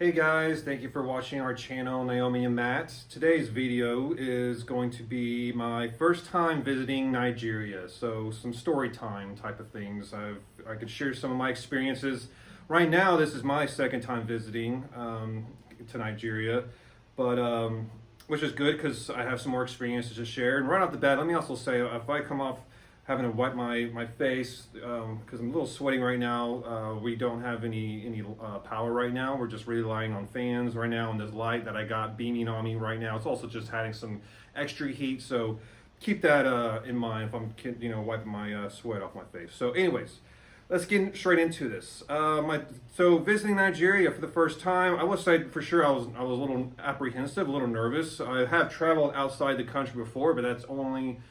Hey guys, thank you for watching our channel, Naomi and Matt. Today's video is going to be my first time visiting Nigeria, so some story time type of things. I could share some of my experiences. Right now, this is my second time visiting to Nigeria, but which is good because I have some more experiences to share. And right off the bat, let me also say, if I come off having to wipe my face because I'm a little sweating right now. We don't have any power right now. We're just relying on fans right now and this light that I got beaming on me right now. It's also just adding some extra heat, so keep that in mind if I'm wiping my sweat off my face. So anyways, let's get straight into this. So visiting Nigeria for the first time, I would say for sure I was a little apprehensive, a little nervous. I have traveled outside the country before, but that's only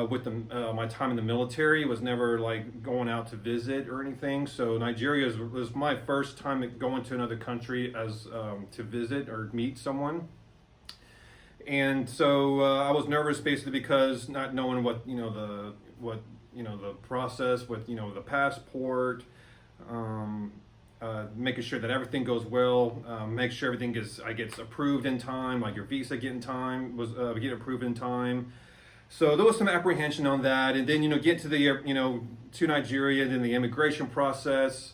with my time in the military. It was never like going out to visit or anything. So Nigeria was my first time going to another country as to visit or meet someone. And so I was nervous basically because not knowing what the process with the passport, making sure that everything goes well, make sure everything gets approved in time, like your visa get approved in time. So there was some apprehension on that, and then get to the to Nigeria, then the immigration process.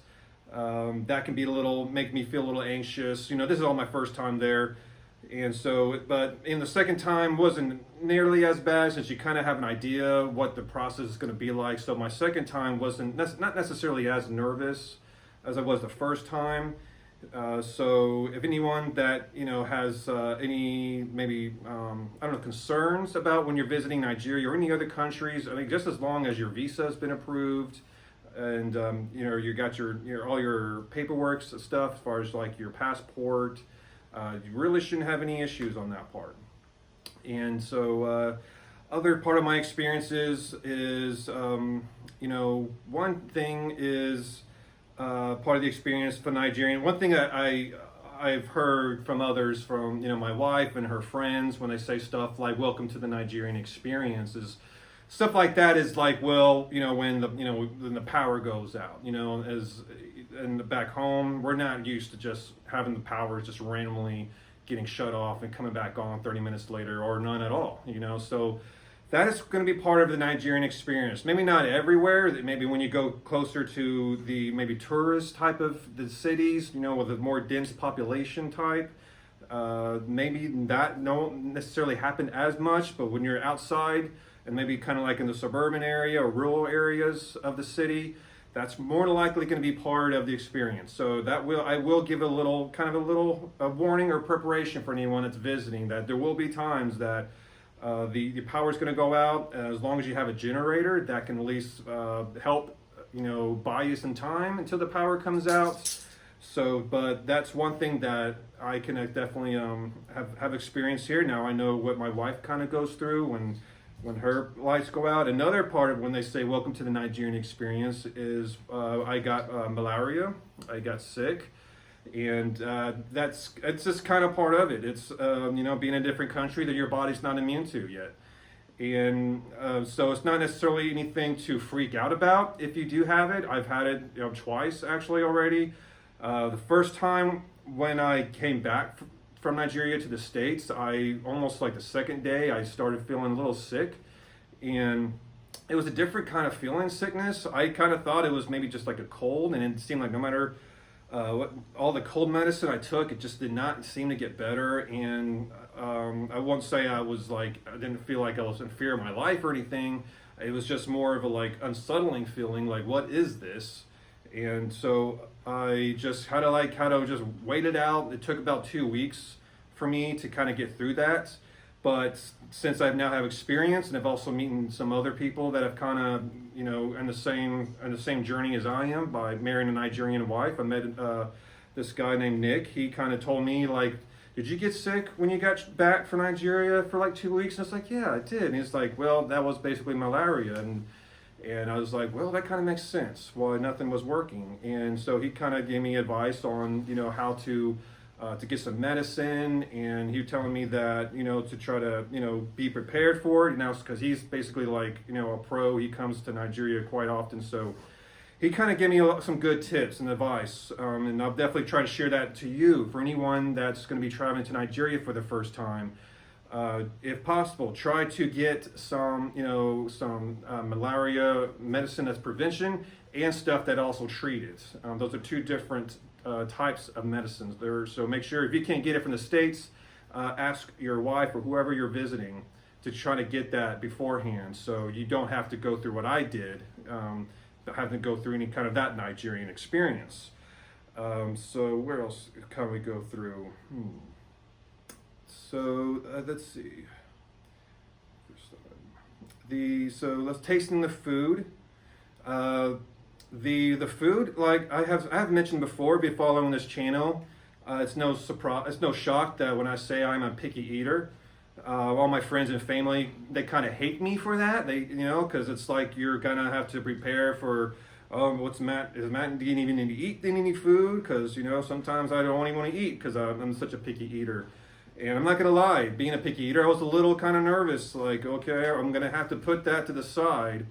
That can be make me feel a little anxious. This is all my first time there, and so but in the second time wasn't nearly as bad since you kind of have an idea what the process is going to be like. So my second time wasn't not necessarily as nervous as I was the first time. So if anyone that has any maybe concerns about when you're visiting Nigeria or any other countries, I think just as long as your visa has been approved and you got your all your paperwork stuff as far as like your passport, you really shouldn't have any issues on that part. And so other part of my experiences is one thing is part of the experience for Nigerian. One thing that I've heard from others, from my wife and her friends, when they say stuff like "Welcome to the Nigerian experience," is stuff like that is like, well, when the power goes out, as and back home we're not used to just having the power just randomly getting shut off and coming back on 30 minutes later or none at all, so. That is going to be part of the Nigerian experience. Maybe not everywhere. Maybe when you go closer to the maybe tourist type of the cities, with a more dense population type, maybe that don't necessarily happen as much. But when you're outside and maybe kind of like in the suburban area or rural areas of the city, that's more than likely going to be part of the experience. So I will give a warning or preparation for anyone that's visiting that there will be times that. The power is going to go out. As long as you have a generator, that can at least help, buy you some time until the power comes out. So, but that's one thing that I can definitely have experience here. Now I know what my wife kind of goes through when her lights go out. Another part of when they say "Welcome to the Nigerian experience" is I got malaria. I got sick. And it's just kind of part of it. It's being in a different country that your body's not immune to yet, and so it's not necessarily anything to freak out about if you do have it. I've had it twice actually already. The first time when I came back from Nigeria to the States, I almost like the second day I started feeling a little sick, and it was a different kind of feeling sickness. I kind of thought it was maybe just like a cold, and it seemed like no matter all the cold medicine I took, it just did not seem to get better. And I won't say I didn't feel like I was in fear of my life or anything. It was just more of a unsettling feeling, like what is this? And so I just had to just wait it out. It took about 2 weeks for me to kind of get through that. But since I now have experience, and I've also meeting some other people that have kind of, in the same journey as I am by marrying a Nigerian wife. I met this guy named Nick. He kind of told me did you get sick when you got back from Nigeria for 2 weeks? And I was like, yeah, I did. And he's like, well, that was basically malaria. And I was like, well, that kind of makes sense. Why nothing was working. And so he kind of gave me advice on, how to get some medicine, and he was telling me that to try to be prepared for it. Now because he's basically a pro. He comes to Nigeria quite often, so he kind of gave me some good tips and advice, and I'll definitely try to share that to you for anyone that's going to be traveling to Nigeria for the first time. If possible, try to get some, some malaria medicine as prevention and stuff that also treat it. Those are two different types of medicines there. So make sure if you can't get it from the States, ask your wife or whoever you're visiting to try to get that beforehand, so you don't have to go through what I did, having to go through any kind of that Nigerian experience. So where else can we go through? So let's see. So let's tasting the food. The food, like I have mentioned before, if you're following this channel, it's no surprise, it's no shock that when I say I'm a picky eater, all my friends and family, they kind of hate me for that. They, because it's like you're gonna have to prepare for, what's Matt? Is Matt didn't even need to eat any food? Because sometimes I don't even want to eat because I'm such a picky eater. And I'm not gonna lie, being a picky eater, I was a little kind of nervous. Like, okay, I'm gonna have to put that to the side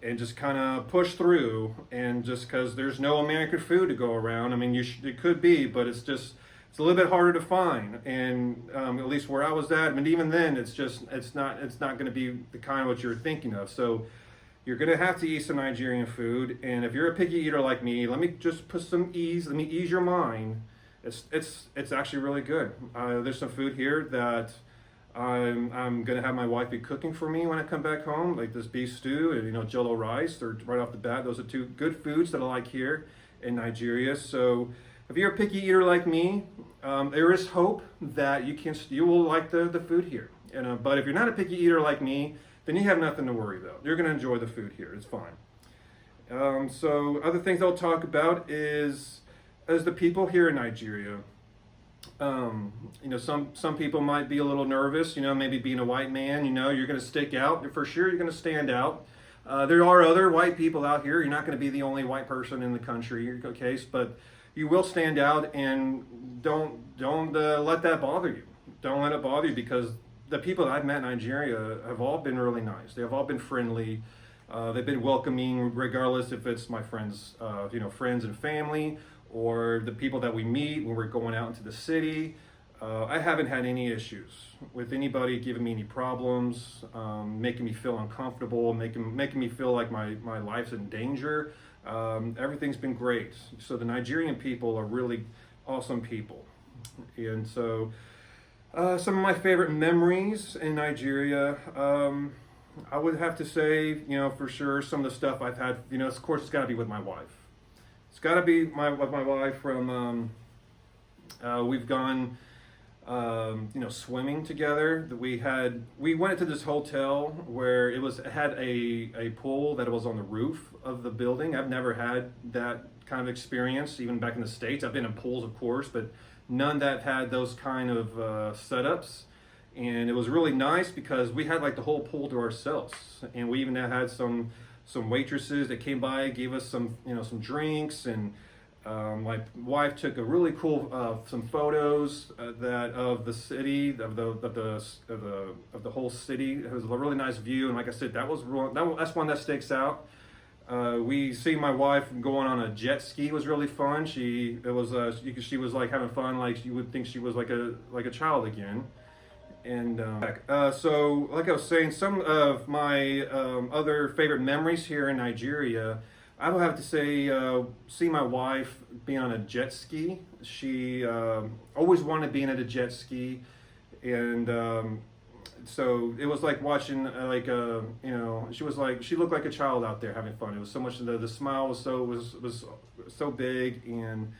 and just kind of push through. And just because there's no American food to go around, I mean, it could be, but it's a little bit harder to find. And at least where I was at, and even then, it's not going to be the kind of what you're thinking of. So you're going to have to eat some Nigerian food. And if you're a picky eater like me, let me just put some ease. Let me ease your mind. It's actually really good. There's some food here that I'm gonna have my wife be cooking for me when I come back home, like this beef stew and Jello rice. They're right off the bat. Those are two good foods that I like here in Nigeria. So if you're a picky eater like me, there is hope that you will like the food here. But if you're not a picky eater like me, then you have nothing to worry about. You're gonna enjoy the food here. It's fine. So other things I'll talk about is the people here in Nigeria. Some people might be a little nervous, maybe being a white man, you're going to stick out. For sure, you're going to stand out. There are other white people out here. You're not going to be the only white person in the country, okay? But you will stand out, and don't let that bother you. Don't let it bother you, because the people that I've met in Nigeria have all been really nice. They have all been friendly. They've been welcoming, regardless if it's my friends, friends and family, or the people that we meet when we're going out into the city. I haven't had any issues with anybody giving me any problems, making me feel uncomfortable, making me feel like my life's in danger. Everything's been great. So the Nigerian people are really awesome people. And so some of my favorite memories in Nigeria, I would have to say, for sure, some of the stuff I've had, of course, it's got to be with my wife. It's got to be with my wife. From we've gone, swimming together. We went to this hotel where it had a pool that was on the roof of the building. I've never had that kind of experience, even back in the States. I've been in pools, of course, but none that had those kind of setups. And it was really nice because we had like the whole pool to ourselves, and we even had some waitresses that came by, gave us some drinks, and my wife took a really cool some photos of the city, of the whole city. It was a really nice view, and like I said, that's one that sticks out. We see my wife going on a jet ski. Was really fun. She was like having fun, like you would think she was like a child again. And so, like I was saying, some of my other favorite memories here in Nigeria, I would have to say, see my wife being on a jet ski. She always wanted being at a jet ski, and so it was like watching, she looked like a child out there having fun. It was so much, the smile was so big, and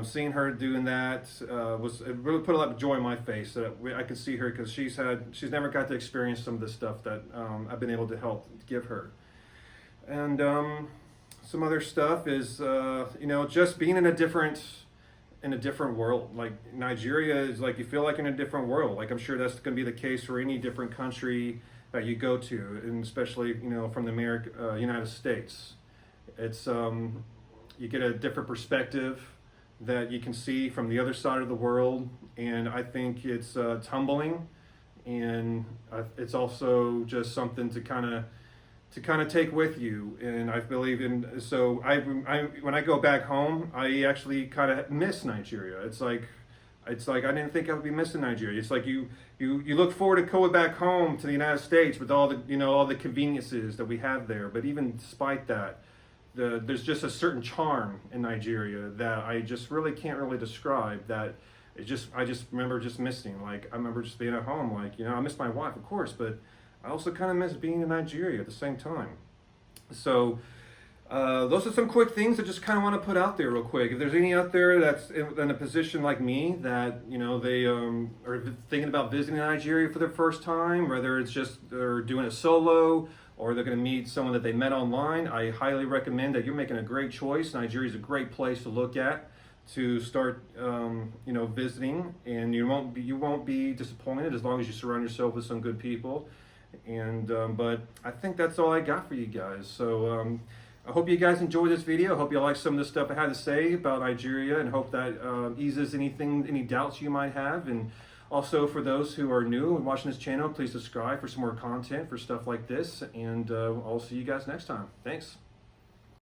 seeing her doing that it really put a lot of joy in my face, that I could see her, because she's never got to experience some of the stuff that I've been able to help give her. And some other stuff is just being in a different world. Like Nigeria is like, you feel like in a different world. Like I'm sure that's going to be the case for any different country that you go to, and especially from the United States. It's you get a different perspective that you can see from the other side of the world, and I think it's humbling, and it's also just something to kind of to kind of take with you. And I believe in, so I when I go back home, I actually kind of miss Nigeria. It's like I didn't think I would be missing Nigeria. It's like you look forward to going back home to the United States with all the, you know, all the conveniences that we have there. But even despite that, there's just a certain charm in Nigeria that I just really can't really describe. That I just remember just missing. Like I remember just being at home. Like, you know, I miss my wife, of course, but I also kind of miss being in Nigeria at the same time. So those are some quick things I just kind of want to put out there real quick. If there's any out there that's in a position like me that, you know, they are thinking about visiting Nigeria for their first time, whether it's just they're doing it solo or they're going to meet someone that they met online, I highly recommend that you're making a great choice. Nigeria is a great place to look at to start, you know, visiting, and you won't be disappointed as long as you surround yourself with some good people. And but I think that's all I got for you guys. So I hope you guys enjoyed this video. I hope you like some of the stuff I had to say about Nigeria, and hope that eases any doubts you might have. And also, for those who are new and watching this channel, please subscribe for some more content for stuff like this. And I'll see you guys next time. Thanks.